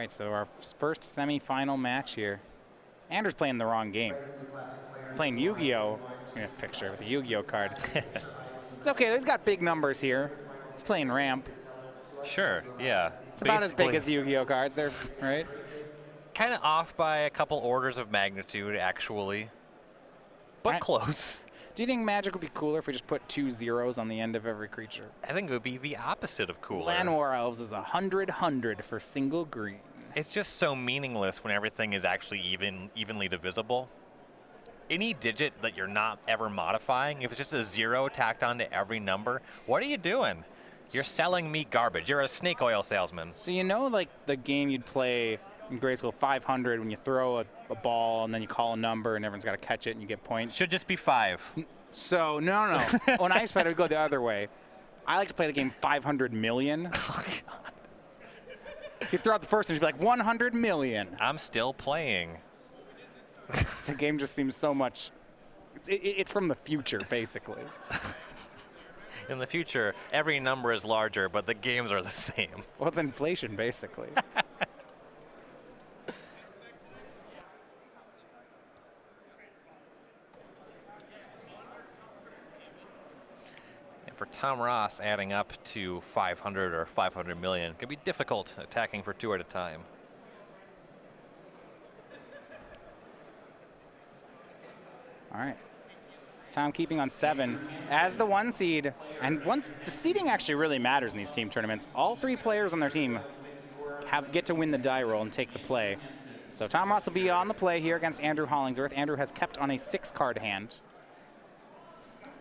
right, so our first semi-final match here. Andrew's playing the wrong game. Playing Yu-Gi-Oh! In this picture with the Yu-Gi-Oh! Card. It's okay, he's got big numbers here. He's playing ramp. Sure, yeah. It's about as big as Yu-Gi-Oh! Cards there, right? Kind of off by a couple orders of magnitude, actually. But close. Do you think Magic would be cooler if we just put 2 zeros on the end of every creature? I think it would be the opposite of cooler. Land War Elves is 100 for single green. It's just so meaningless when everything is actually evenly divisible. Any digit that you're not ever modifying, if it's just a 0 tacked onto every number, what are you doing? You're selling me garbage. You're a snake oil salesman. So you know, like the game you'd play in grade school, 500, when you throw a ball and then you call a number and everyone's got to catch it and you get points? Should just be 5. So, no. When I spent it, would go the other way. I like to play the game 500 million. Oh, God. You throw out the first one, you'd be like, 100 million. I'm still playing. The game just seems so much, it's from the future, basically. In the future, every number is larger, but the games are the same. Well, it's inflation, basically. For Tom Ross, adding up to 500 or 500 million can be difficult attacking for 2 at a time. All right. Tom keeping on 7 as the 1 seed. And once the seeding actually really matters in these team tournaments, all 3 players on their team get to win the die roll and take the play. So Tom Ross will be on the play here against Andrew Hollingsworth. Andrew has kept on a 6-card hand.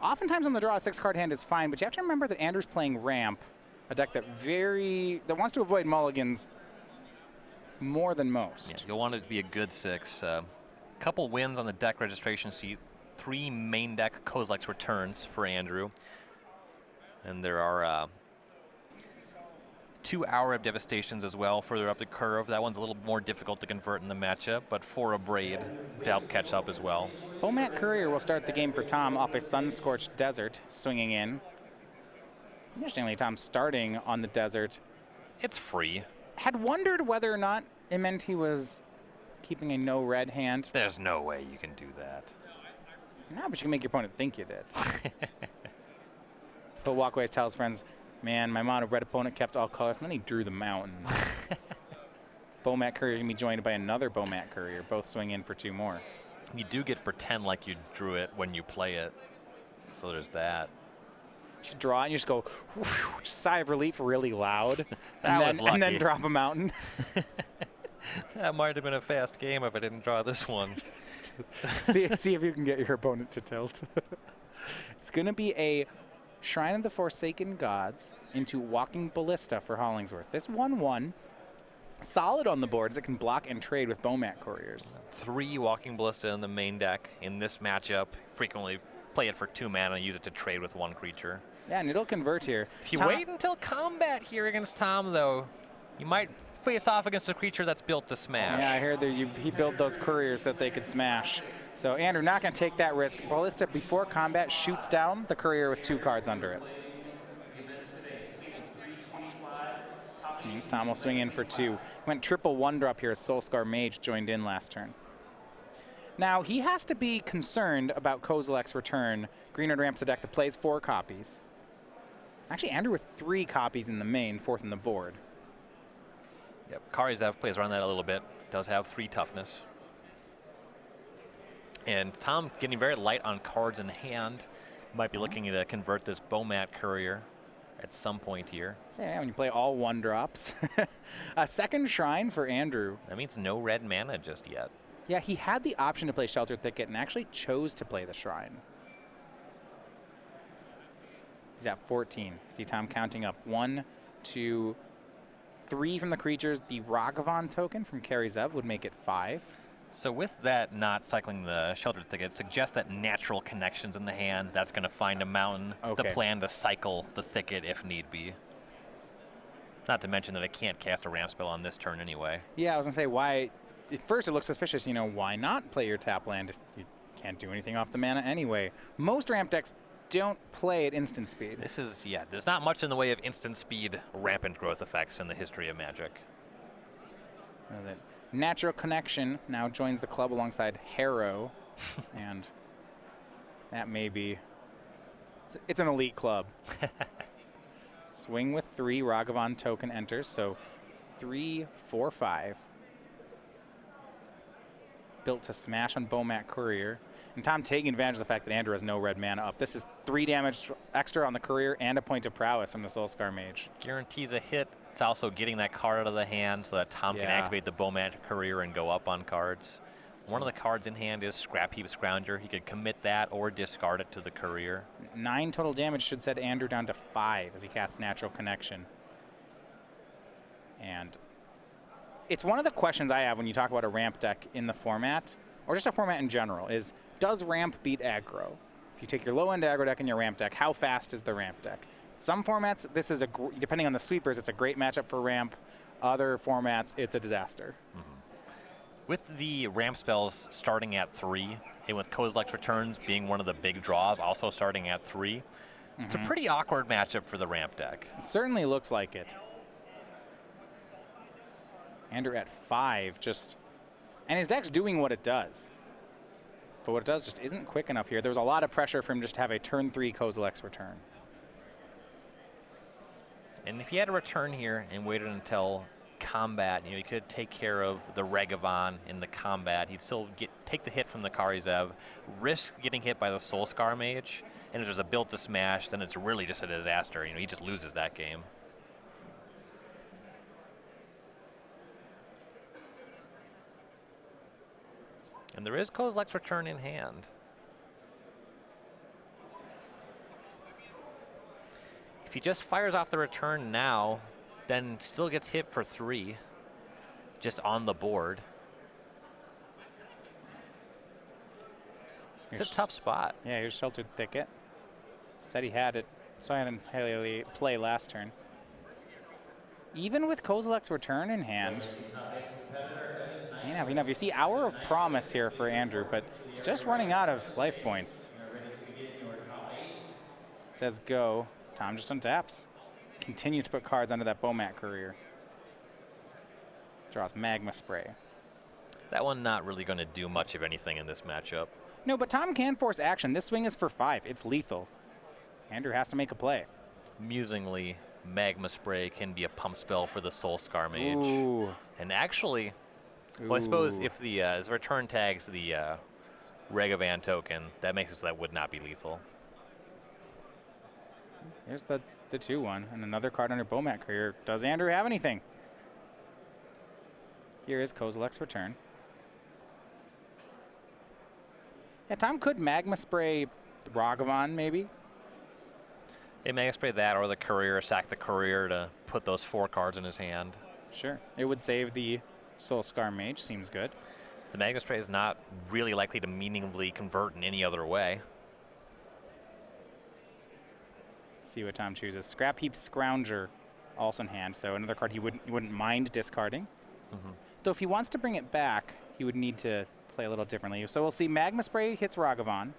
Oftentimes on the draw, a 6-card hand is fine, but you have to remember that Andrew's playing Ramp, a deck that wants to avoid mulligans more than most. Yeah, you'll want it to be a good 6. Couple wins on the deck registration sheet. 3 main deck Kozilek's returns for Andrew. And there are 2 Hour of Devastations as well further up the curve. That one's a little more difficult to convert in the matchup, but 4 Abrade to help catch up as well. Bomat Courier will start the game for Tom off a Sun-Scorched Desert, swinging in. Interestingly, Tom's starting on the Desert. It's free. Had wondered whether or not it meant he was keeping a no-red hand. There's no way you can do that. No, but you can make your opponent think you did. He'll walk away and tell his friends, man, my mono red opponent kept all colors, and then he drew the mountain. Bomat Courier can be joined by another Bomat Courier, both swing in for 2 more. You do get to pretend like you drew it when you play it. So there's that. You should draw it and you just go, whew, just sigh of relief really loud. and then drop a mountain. That might have been a fast game if I didn't draw this one. see if you can get your opponent to tilt. It's going to be a Shrine of the Forsaken Gods into Walking Ballista for Hollingsworth. This 1/1, solid on the boards. It can block and trade with Bomat Couriers. 3 Walking Ballista in the main deck in this matchup. Frequently play it for 2 mana and use it to trade with 1 creature. Yeah, and it'll convert here. If you wait until combat here against Tom, though, you might face off against a creature that's built to smash. Yeah, I heard that he built those couriers that they could smash. So Andrew not going to take that risk. Ballista before combat shoots down the courier with 2 cards under it. Which means Tom will swing in for 2. Went triple 1-drop here as Soulscar Mage joined in last turn. Now he has to be concerned about Kozilek's return. Green-red ramps a deck that plays 4 copies. Actually, Andrew with 3 copies in the main, 4th in the board. Yep, Karizev plays around that a little bit. Does have 3 toughness. And Tom getting very light on cards in hand. Might be looking to convert this Bomat Courier at some point here. So yeah, when you play all 1-drops. A 2nd Shrine for Andrew. That means no red mana just yet. Yeah, he had the option to play Shelter Thicket and actually chose to play the Shrine. He's at 14. See Tom counting up 1, 2, 3 from the creatures. The Ragavan token from Karizev would make it 5. So with that not cycling the Sheltered Thicket, suggests that natural connections in the hand, that's going to find a mountain. Okay. The plan to cycle the thicket if need be. Not to mention that I can't cast a ramp spell on this turn anyway. Yeah, I was going to say, why? At first it looks suspicious, you know, why not play your tap land if you can't do anything off the mana anyway? Most ramp decks don't play at instant speed. This is, yeah, there's not much in the way of instant speed rampant growth effects in the history of Magic. What is it? Natural Connection now joins the club alongside Harrow, and that may be, it's an elite club. Swing with 3, Ragavan token enters, so 3, 4, 5. Built to smash on Bomat Courier. And Tom taking advantage of the fact that Andrew has no red mana up. This is 3 damage extra on the Courier and a point of prowess from the Soulscar Mage. Guarantees a hit. It's also getting that card out of the hand so that Tom can activate the Bomat Courier and go up on cards. One of the cards in hand is Scrap Heap Scrounger. He could commit that or discard it to the Courier. 9 total damage should set Andrew down to 5 as he casts Natural Connection. And it's one of the questions I have when you talk about a ramp deck in the format, or just a format in general, is does ramp beat aggro? If you take your low-end aggro deck and your ramp deck, how fast is the ramp deck? Some formats, this is depending on the sweepers, it's a great matchup for ramp. Other formats, it's a disaster. With the ramp spells starting at 3, and with Kozilek's Returns being one of the big draws, also starting at 3, it's a pretty awkward matchup for the ramp deck. It certainly looks like it. Andrew at 5, and his deck's doing what it does. But what it does just isn't quick enough here. There was a lot of pressure for him just to have a turn 3 Kozilek's Return. And if he had a return here and waited until combat, he could take care of the Ragavan in the combat. He'd still take the hit from the Karizev, risk getting hit by the Soulscar Mage, and if there's a build to smash, then it's really just a disaster. He just loses that game. And there is Kozilek's Return in hand. If he just fires off the return now, then still gets hit for 3, just on the board. It's a tough spot. Yeah, here's Sheltered Thicket. Said he had it. Saw him Haley play last turn. Even with Kozilek's Return in hand, if you see Hour of Promise here for Andrew, but he's just running out of life points. Says go. Tom just untaps. Continues to put cards under that Bomat Courier. Draws Magma Spray. That one not really going to do much of anything in this matchup. No, but Tom can force action. This swing is for 5. It's lethal. Andrew has to make a play. Amusingly, Magma Spray can be a pump spell for the Soulscar Mage. Ooh. And actually, well, I suppose if the return tags the Ragavan token, that makes it so that would not be lethal. Here's the 2-1, and another card under Bomat Courier. Does Andrew have anything? Here is Kozilek's Return. Yeah, Tom could Magma Spray Ragavan, maybe. It Magma Spray that, or the Courier, sack the Courier to put those 4 cards in his hand. Sure. It would save the Soulscar Mage. Seems good. The Magma Spray is not really likely to meaningfully convert in any other way. See what Tom chooses. Scrap Heap Scrounger, also in hand, so another card he wouldn't mind discarding. Though if he wants to bring it back, he would need to play a little differently. So we'll see Magma Spray hits Ragavan.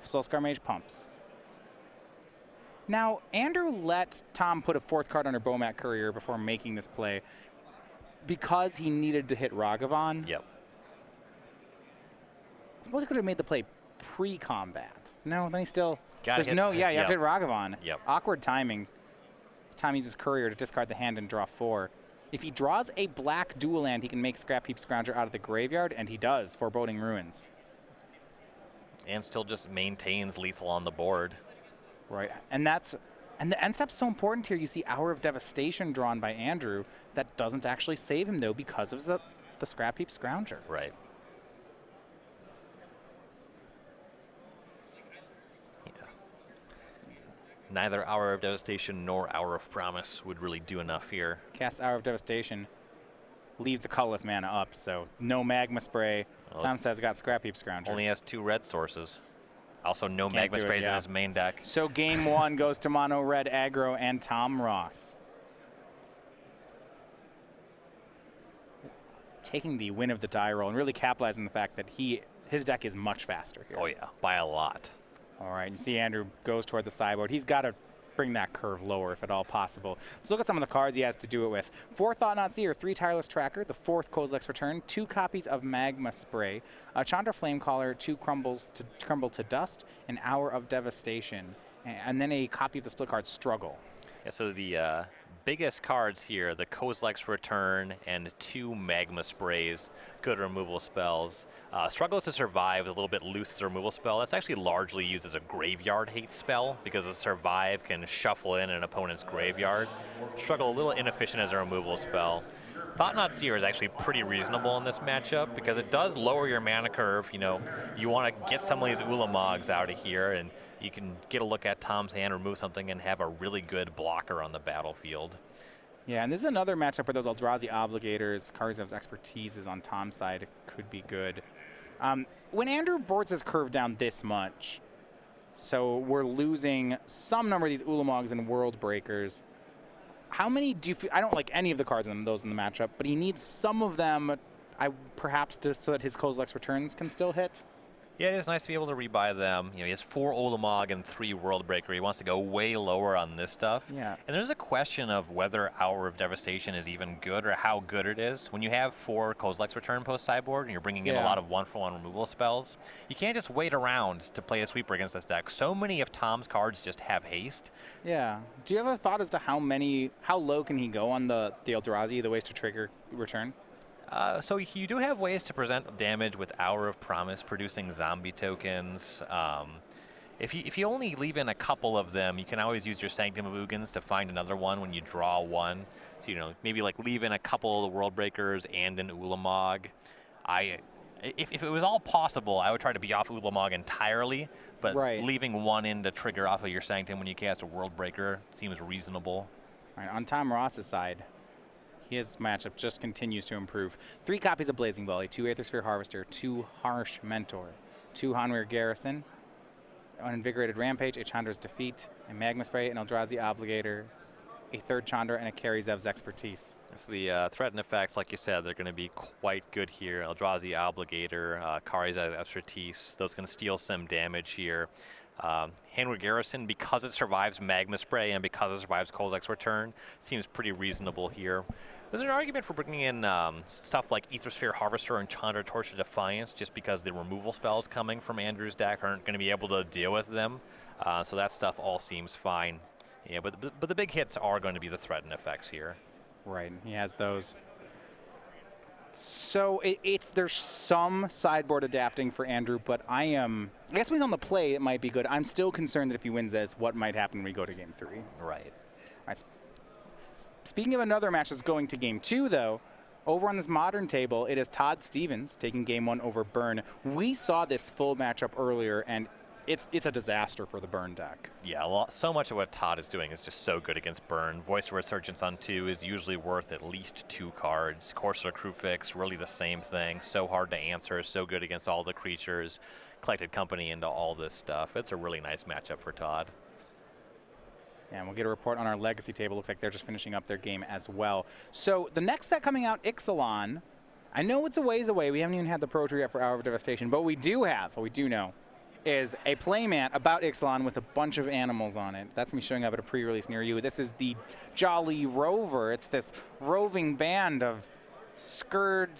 Soulscar Mage pumps. Now, Andrew let Tom put a 4th card under Bomat Courier before making this play because he needed to hit Ragavan. Yep. Suppose he could have made the play pre-combat. No, then he still... you have to hit Ragavan. Yep. Awkward timing. Tom uses Courier to discard the hand and draw 4. If he draws a black dual land, he can make Scrap Heap Scrounger out of the graveyard, and he does, Foreboding Ruins. And still just maintains lethal on the board. Right, and the end step's so important here. You see Hour of Devastation drawn by Andrew. That doesn't actually save him, though, because of the Scrap Heap Scrounger. Right. Neither Hour of Devastation nor Hour of Promise would really do enough here. Casts Hour of Devastation, leaves the colorless mana up, so no Magma Spray. Well, Tom says got Scrap Heap Scrounger. Only has 2 red sources. Also no Magma Sprays in his main deck. So game 1 goes to Mono Red Aggro and Tom Ross. Taking the win of the die roll and really capitalizing the fact that his deck is much faster here. Oh yeah, by a lot. All right, you see Andrew goes toward the sideboard. He's got to bring that curve lower if at all possible. Let's look at some of the cards he has to do it with. 4 Thought Not Seer, 3 Tireless Tracker, the 4th Kozilek's Return, 2 copies of Magma Spray, a Chandra Flamecaller, 2 Crumble to Dust, an Hour of Devastation, and then a copy of the split card Struggle. Yeah, so the biggest cards here, the Kozilek's Return and 2 Magma Sprays, good removal spells. Struggle to Survive is a little bit loose as a removal spell. That's actually largely used as a graveyard hate spell because a Survive can shuffle in an opponent's graveyard. Struggle a little inefficient as a removal spell. Thought Not Seer is actually pretty reasonable in this matchup because it does lower your mana curve. You know, you want to get some of these Ulamogs out of here, and you can get a look at Tom's hand, remove something, and have a really good blocker on the battlefield. Yeah, and this is another matchup where those Eldrazi Obligators, Karzev's Expertise is on Tom's side. It could be good. When Andrew boards his curve down this much, so we're losing some number of these Ulamogs and World Breakers, how many do you feel? I don't like any of the cards in those in the matchup, but he needs some of them, perhaps, so that his Kozilek's Returns can still hit. Yeah, it is nice to be able to rebuy them. You know, he has 4 Ulamog and 3 World Breaker. He wants to go way lower on this stuff. Yeah. And there's a question of whether Hour of Devastation is even good or how good it is. When you have 4 Kozilek's Return post sideboard and you're bringing in a lot of 1-for-1 removal spells, you can't just wait around to play a sweeper against this deck. So many of Tom's cards just have haste. Yeah. Do you have a thought as to how low can he go on the Eldrazi, the ways to trigger return? So you do have ways to present damage with Hour of Promise, producing zombie tokens. If you only leave in a couple of them, you can always use your Sanctum of Ugins to find another one when you draw one. So, you know, maybe like leave in a couple of the World Breakers and an Ulamog. If it was all possible, I would try to be off Ulamog entirely, but leaving one in to trigger off of your Sanctum when you cast a World Breaker seems reasonable. All right, on Tom Ross's side, his matchup just continues to improve. 3 copies of Blazing Volley, 2 Aethersphere Harvester, 2 Harsh Mentor, 2 Hanweir Garrison, an Invigorated Rampage, a Chandra's Defeat, a Magma Spray, an Eldrazi Obligator, a 3rd Chandra, and a Karizev's Expertise. So the threat and effects, like you said, they're going to be quite good here. Eldrazi Obligator, Karizev's Expertise, those can steal some damage here. Hanweir Garrison, because it survives Magma Spray and because it survives Kozilek's Return, seems pretty reasonable here. There's an argument for bringing in stuff like Aethersphere Harvester and Chandra Torch of Defiance just because the removal spells coming from Andrew's deck aren't going to be able to deal with them. So that stuff all seems fine. Yeah, but the big hits are going to be the threat and effects here. Right, he has those. So there's some sideboard adapting for Andrew, but I guess when he's on the play, it might be good. I'm still concerned that if he wins this, what might happen when we go to Game 3. Right. All right. Speaking of another match that's going to Game 2, though, over on this Modern table, it is Todd Stevens taking Game 1 over Burn. We saw this full matchup earlier, and it's a disaster for the Burn deck. Yeah, so much of what Todd is doing is just so good against Burn. Voice of Resurgence on 2 is usually worth at least 2 cards. Courser Crewfix, really the same thing. So hard to answer, so good against all the creatures. Collected Company into all this stuff. It's a really nice matchup for Todd. And we'll get a report on our Legacy table. Looks like they're just finishing up their game as well. So the next set coming out, Ixalan. I know it's a ways away. We haven't even had the Pro Tour yet for Hour of Devastation, but what we do know, is a playmat about Ixalan with a bunch of animals on it. That's going to be showing up at a pre-release near you. This is the Jolly Rover. It's this roving band of scourge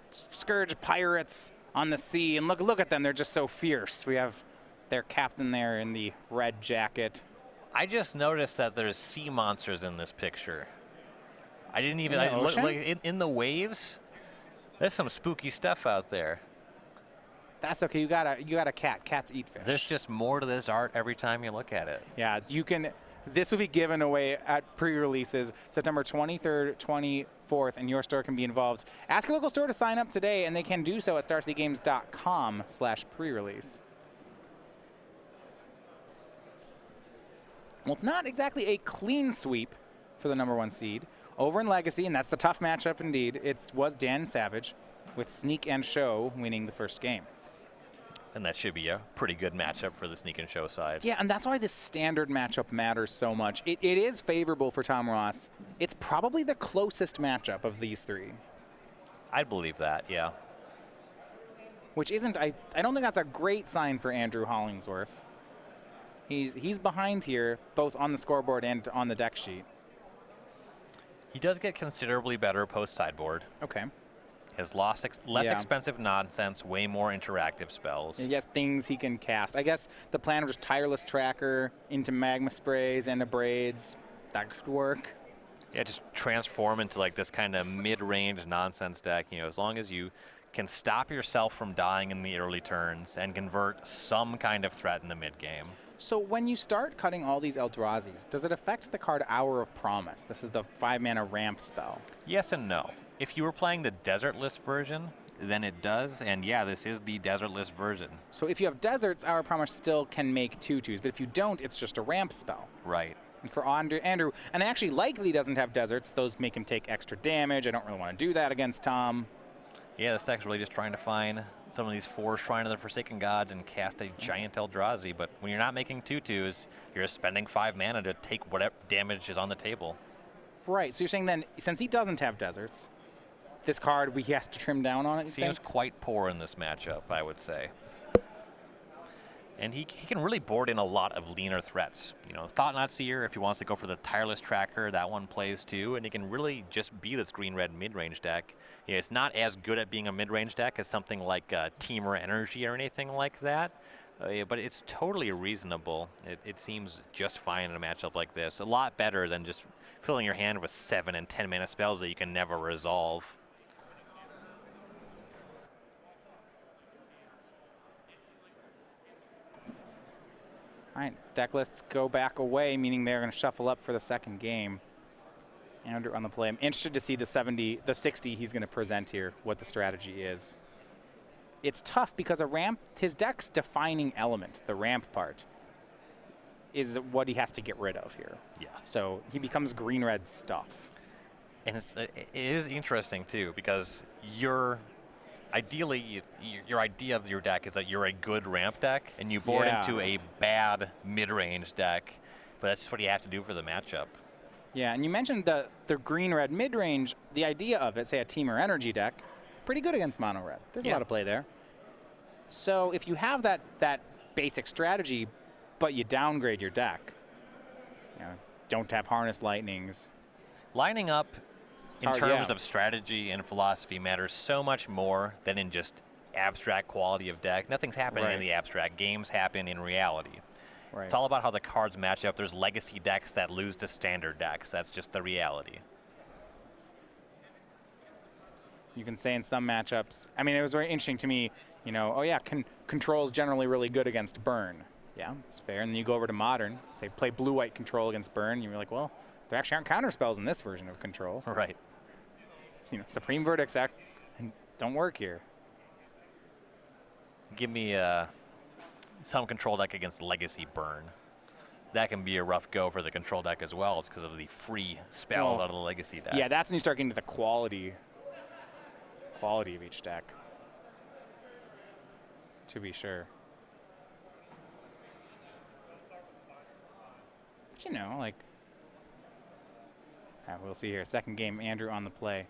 pirates on the sea. And look at them. They're just so fierce. We have their captain there in the red jacket. I just noticed that there's sea monsters in this picture. I didn't even in the waves. There's some spooky stuff out there. That's okay. You got a cat. Cats eat fish. There's just more to this art every time you look at it. Yeah, you can. This will be given away at pre-releases September 23rd, 24th, and your store can be involved. Ask your local store to sign up today, and they can do so at starcitygames.com/pre-release. Well, it's not exactly a clean sweep for the #1 seed. Over in Legacy, and that's the tough matchup indeed, it was Dan Savage with Sneak and Show winning the first game. And that should be a pretty good matchup for the Sneak and Show side. Yeah, and that's why this standard matchup matters so much. It is favorable for Tom Ross. It's probably the closest matchup of these 3. I'd believe that, yeah. Which isn't, I don't think that's a great sign for Andrew Hollingsworth. He's behind here, both on the scoreboard and on the deck sheet. He does get considerably better post-sideboard. Okay. Has less expensive nonsense, way more interactive spells. He has things he can cast. I guess the plan was Tireless Tracker into Magma Sprays and Abrades. That could work. Yeah, just transform into like this kind of mid-range nonsense deck. You know, as long as you can stop yourself from dying in the early turns and convert some kind of threat in the mid-game. So when you start cutting all these Eldrazi's, does it affect the card Hour of Promise? This is the 5-mana ramp spell. Yes and no. If you were playing the Desertless version, then it does, and yeah, this is the Desertless version. So if you have deserts, Hour of Promise still can make 2/2s, but if you don't, it's just a ramp spell. Right. And for Andrew, and actually likely doesn't have deserts, those make him take extra damage. I don't really want to do that against Tom. Yeah, this deck's really just trying to find some of these 4 Shrine of the Forsaken Gods and cast a giant Eldrazi, but when you're not making 2/2s, you're just spending 5 mana to take whatever damage is on the table. Right, so you're saying then, since he doesn't have deserts, this card he has to trim down on it? Seems quite poor in this matchup, I would say. And he can really board in a lot of leaner threats. You know, Thought-Knot Seer, if he wants to go for the Tireless Tracker, that one plays too, and he can really just be this green-red mid-range deck. Yeah, it's not as good at being a mid-range deck as something like Teamer Energy or anything like that, but it's totally reasonable. It seems just fine in a matchup like this. A lot better than just filling your hand with 7 and 10 mana spells that you can never resolve. All right, deck lists go back away, meaning they're going to shuffle up for the second game. Andrew on the play. I'm interested to see the 60 he's going to present here, what the strategy is. It's tough because a ramp, his deck's defining element, the ramp part, is what he has to get rid of here. Yeah. So he becomes green-red stuff. And it is interesting, too, because ideally, your idea of your deck is that you're a good ramp deck, and you board into a bad mid-range deck, but that's just what you have to do for the matchup. Yeah, and you mentioned the green-red mid-range. The idea of it, say a Teamer Energy deck, pretty good against mono-red. There's a lot of play there. So if you have that basic strategy, but you downgrade your deck, you know, don't have Harness Lightnings. Lining up in terms of strategy and philosophy matters so much more than in just abstract quality of deck. Nothing's happening in the abstract. Games happen in reality. Right. It's all about how the cards match up. There's legacy decks that lose to standard decks. That's just the reality. You can say in some matchups, I mean, it was very interesting to me, you know, oh yeah, Control's generally really good against Burn. Yeah, it's fair. And then you go over to Modern, say play blue-white Control against Burn, and you're like, well, there actually aren't counter spells in this version of Control. Right. So, you know, Supreme Verdicts don't work here. Give me some Control deck against Legacy Burn. That can be a rough go for the Control deck as well. It's because of the free spells out of the Legacy deck. Yeah, that's when you start getting to the quality of each deck, to be sure. But you know, like, we'll see here. Second game, Andrew on the play.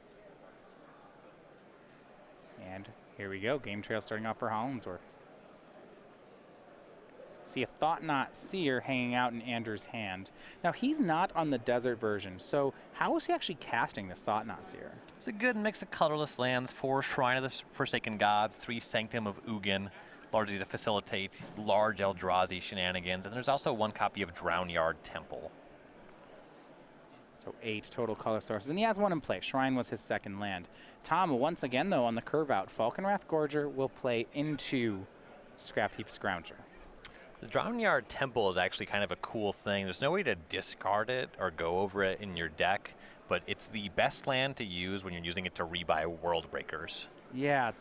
And here we go. Game trail starting off for Hollingsworth. See a Thought-Knot Seer hanging out in Andrew's hand. Now, he's not on the desert version, so how is he actually casting this Thought-Knot Seer? It's a good mix of colorless lands, 4 Shrine of the Forsaken Gods, 3 Sanctum of Ugin, largely to facilitate large Eldrazi shenanigans, and there's also 1 copy of Drownyard Temple. So 8 total color sources, and he has 1 in play. Shrine was his second land. Tom, once again, though, on the curve out, Falconwrath Gorger will play into Scrap Heap Scrounger. The Drownyard Temple is actually kind of a cool thing. There's no way to discard it or go over it in your deck, but it's the best land to use when you're using it to rebuy World Breakers. Yeah,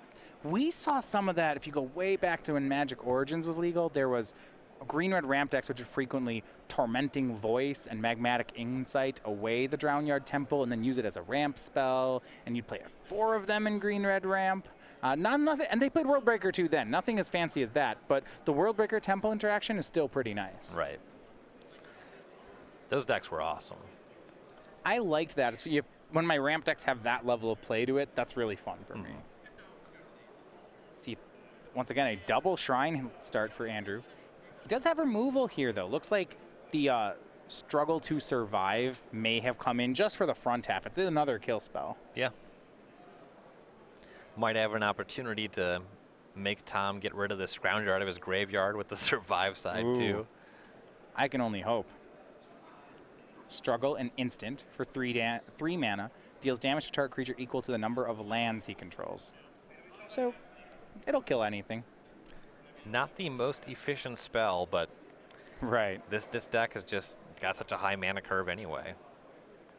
we saw some of that. If you go way back to when Magic Origins was legal, there was green-red ramp decks which would frequently Tormenting Voice and Magmatic Insight away the Drownyard Temple and then use it as a ramp spell, and you'd play 4 of them in green-red ramp. Nothing, and they played World Breaker too then. Nothing as fancy as that, but the World Breaker Temple interaction is still pretty nice. Right. Those decks were awesome. I liked that. When my ramp decks have that level of play to it, that's really fun for me. See, once again, a double Shrine start for Andrew. He does have removal here, though. Looks like the struggle to survive may have come in just for the front half. It's another kill spell. Yeah. Might have an opportunity to make Tom get rid of the Scrounger out of his graveyard with the survive side, too. I can only hope. Struggle, an instant for 3 mana, deals damage to target creature equal to the number of lands he controls. So, it'll kill anything. Not the most efficient spell, but right. This deck has just got such a high mana curve anyway.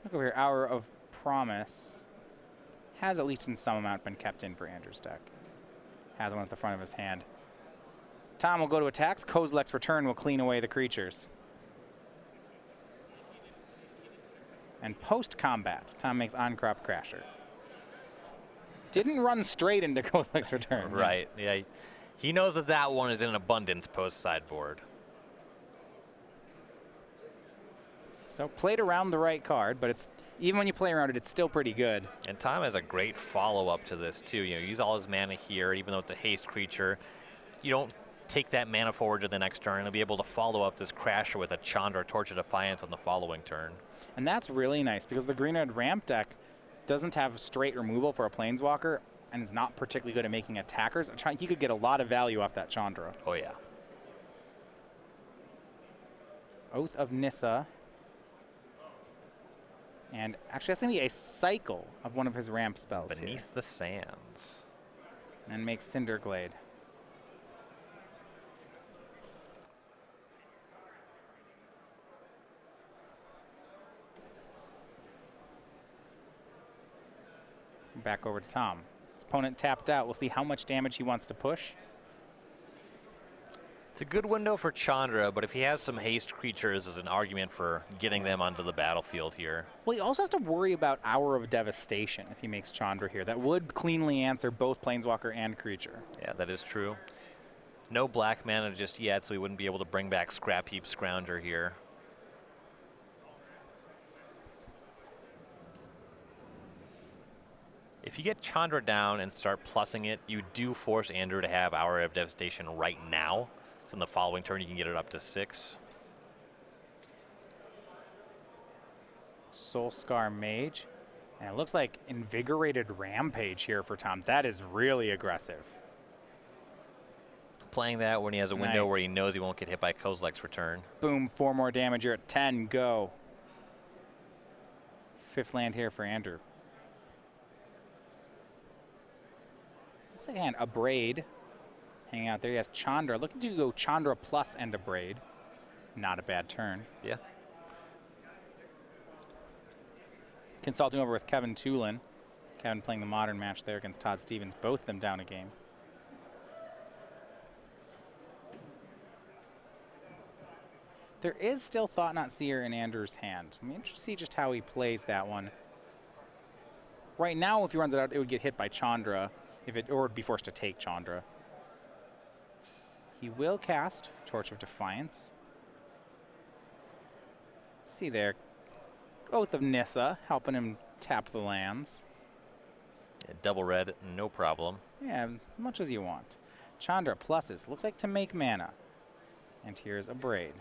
Look over here. Hour of Promise has at least in some amount been kept in for Andrew's deck. Has one at the front of his hand. Tom will go to attacks. Kozilek's Return will clean away the creatures. And post-combat, Tom makes On-Crop Crasher. Didn't run straight into Kozilek's Return. Right, yeah. He knows that that one is in abundance post-sideboard. So played around the right card, but it's even when you play around it, it's still pretty good. And Tom has a great follow-up to this, too. You know, use all his mana here, even though it's a haste creature. You don't take that mana forward to the next turn and be able to follow up this Crasher with a Chandra Torch of Defiance on the following turn. And that's really nice because the green-red ramp deck doesn't have straight removal for a Planeswalker and is not particularly good at making attackers. He could get a lot of value off that Chandra. Oh, yeah. Oath of Nissa. And actually, that's going to be a cycle of one of his ramp spells Beneath here. the Sands. And makes Cinderglade. Back over to Tom. His opponent tapped out. We'll see how much damage he wants to push. It's a good window for Chandra, but if he has some haste creatures, there's an argument for getting them onto the battlefield here. Well, he also has to worry about Hour of Devastation if he makes Chandra here. That would cleanly answer both Planeswalker and creature. Yeah, that is true. No black mana just yet, so he wouldn't be able to bring back Scrap Heap Scrounger here. If you get Chandra down and start plussing it, you do force Andrew to have Hour of Devastation right now. So in the following turn, you can get it up to 6. Soulscar Mage. And it looks like Invigorated Rampage here for Tom. That is really aggressive. Playing that when he has a window where he knows he won't get hit by Kozilek's Return. Boom, 4 more damage. You're at 10. Go. 5th land here for Andrew. Looks like a Braid hanging out there. He has Chandra. Looking to go Chandra plus and a Braid. Not a bad turn. Yeah. Consulting over with Kevin Toolan. Kevin playing the Modern match there against Todd Stevens. Both of them down a game. There is still Thought-Knot Seer in Andrew's hand. I'm interested to see just how he plays that one. Right now, if he runs it out, it would get hit by Chandra, or would be forced to take Chandra. He will cast Torch of Defiance. See there, Oath of Nissa, helping him tap the lands. Yeah, double red, no problem. Yeah, as much as you want. Chandra pluses, looks like to make mana. And here's a Braid.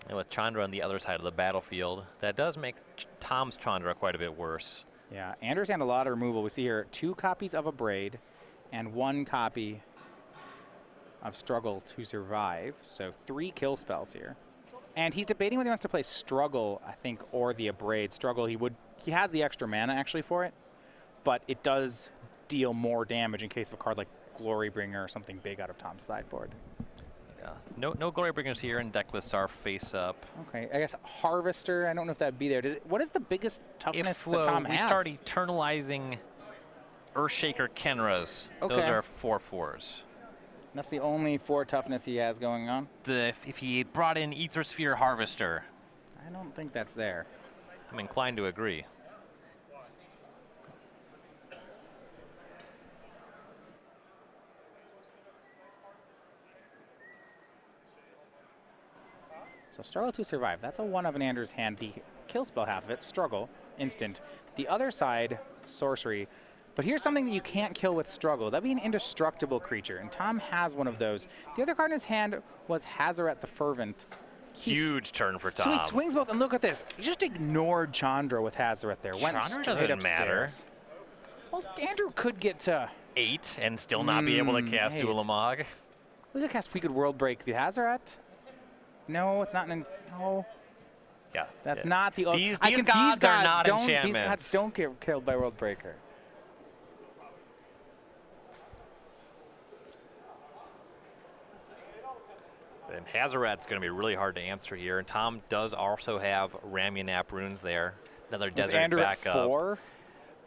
And with Chandra on the other side of the battlefield, that does make Tom's Chandra quite a bit worse. Yeah, Andrew's had a lot of removal. We see here 2 copies of a Braid and 1 copy of Struggle to Survive. So 3 kill spells here. And he's debating whether he wants to play Struggle, I think, or the Abrade. Struggle, he has the extra mana actually for it, but it does deal more damage in case of a card like Glorybringer or something big out of Tom's sideboard. Yeah. No Glorybringers here, and deck lists are face up. Okay, I guess Harvester, I don't know if that'd be there. What is the biggest toughness that Tom has? We start eternalizing Earthshaker Kenras, those are 4/4s. That's the only 4 toughness he has going on? If he brought in Aethersphere Harvester. I don't think that's there. I'm inclined to agree. So Struggle to Survive, that's a 1 of an Andrew's hand. The kill spell half of it, Struggle, instant. The other side, Sorcery, But here's something that you can't kill with struggle. That'd be an indestructible creature, and Tom has one of those. The other card in his hand was Hazaret the Fervent. Huge turn for Tom. So he swings both, and look at this. He just ignored Chandra with Hazaret there. Went Chandra straight doesn't upstairs. Well, Andrew could get to 8 and still not be able to cast 8. Ulamog. We could cast. We could World Break the Hazaret. No, it's not. No. Yeah, That's not the. These gods are not enchantments. These gods don't get killed by World Breaker. And Hazaret's going to be really hard to answer here. And Tom does also have Ramyanap runes there. Another desert Andrew backup. at 4?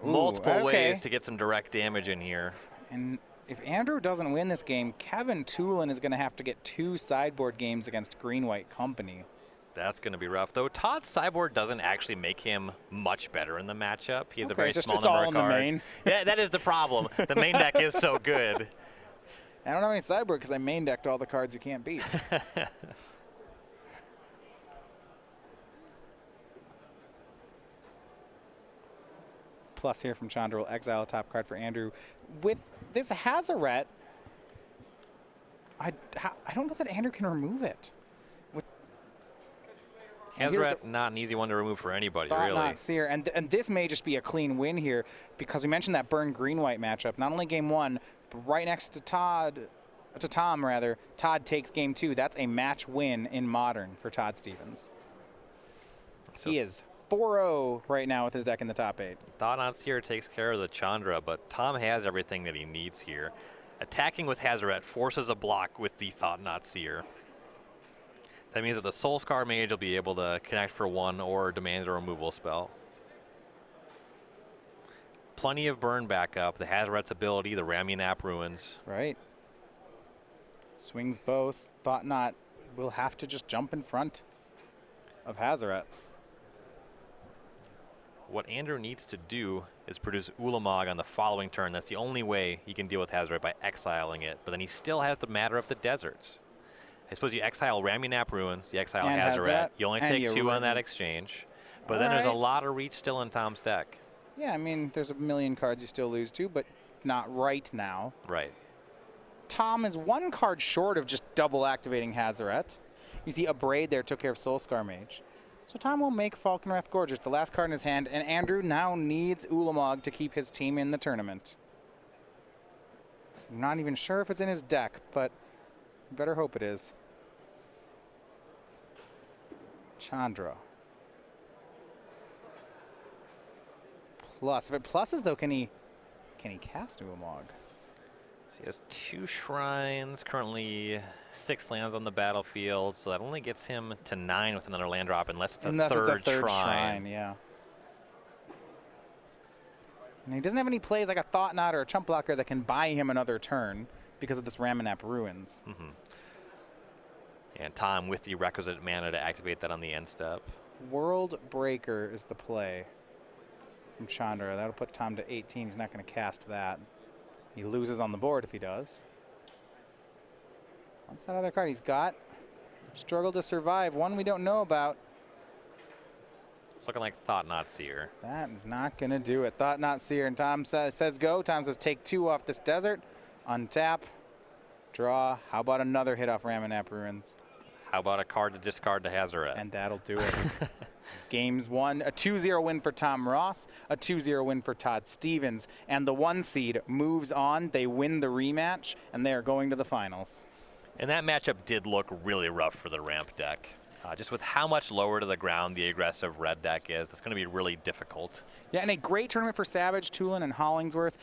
Multiple ways to get some direct damage in here. And if Andrew doesn't win this game, Kevin Toolan is going to have to get 2 sideboard games against Green-White Company. That's going to be rough. Though Todd's sideboard doesn't actually make him much better in the matchup. He has a very small number of cards. Main. Yeah, that is the problem. The main deck is so good. I don't have any sideboard because I main decked all the cards you can't beat. Plus here from Chandra will exile a top card for Andrew. With this Hazaret, I don't know that Andrew can remove it. Hazaret, not an easy one to remove for anybody, really. Not Seer, and this may just be a clean win here because we mentioned that burn green-white matchup. Not only game 1, but right next to Tom rather. Todd takes game 2. That's a match win in Modern for Todd Stevens. So he is 4-0 right now with his deck in the top 8. Thought-Knot Seer takes care of the Chandra, but Tom has everything that he needs here. Attacking with Hazaret forces a block with the Thought-Knot Seer. That means that the Soulscar Mage will be able to connect for 1 or demand a removal spell. Plenty of burn backup. The Hazaret's ability, the Ramyanap Ruins. Right. Swings both. Thought-Knot will have to just jump in front of Hazaret. What Andrew needs to do is produce Ulamog on the following turn. That's the only way he can deal with Hazaret, by exiling it. But then he still has the Matter of the Deserts. I suppose you exile Ramyanap Ruins, you exile Hazaret. You only take 2 on that exchange. But then there's a lot of reach still in Tom's deck. Yeah, I mean, there's a million cards you still lose to, but not right now. Right. Tom is 1 card short of just double activating Hazaret. You see, Abrade there took care of Soulscar Mage. So Tom will make Falkenrath Gorgeous, the last card in his hand, and Andrew now needs Ulamog to keep his team in the tournament. He's not even sure if it's in his deck, but you better hope it is. Chandra. Plus. If it pluses, though, can he cast Ulamog? So he has 2 shrines, currently 6 lands on the battlefield, so that only gets him to 9 with another land drop, unless it's a third shrine. Yeah. And he doesn't have any plays like a Thought-Knot or a Chump Blocker that can buy him another turn because of this Ramyanap Ruins. Mm-hmm. And Tom with the requisite mana to activate that on the end step. World Breaker is the play from Chandra. That'll put Tom to 18. He's not going to cast that. He loses on the board if he does. What's that other card he's got? Struggle to Survive. One we don't know about. It's looking like Thought-Knot Seer. That is not going to do it. Thought-Knot Seer. And Tom says go. Tom says take 2 off this desert. Untap. Draw. How about another hit off Ramyanap Ruins? How about a card to discard to Hazaret? And that'll do it. Games 1, a 2-0 win for Tom Ross, a 2-0 win for Todd Stevens, and the 1 seed moves on. They win the rematch, and they are going to the finals. And that matchup did look really rough for the ramp deck. Just with how much lower to the ground the aggressive red deck is, that's going to be really difficult. Yeah, and a great tournament for Savage, Toolan, and Hollingsworth.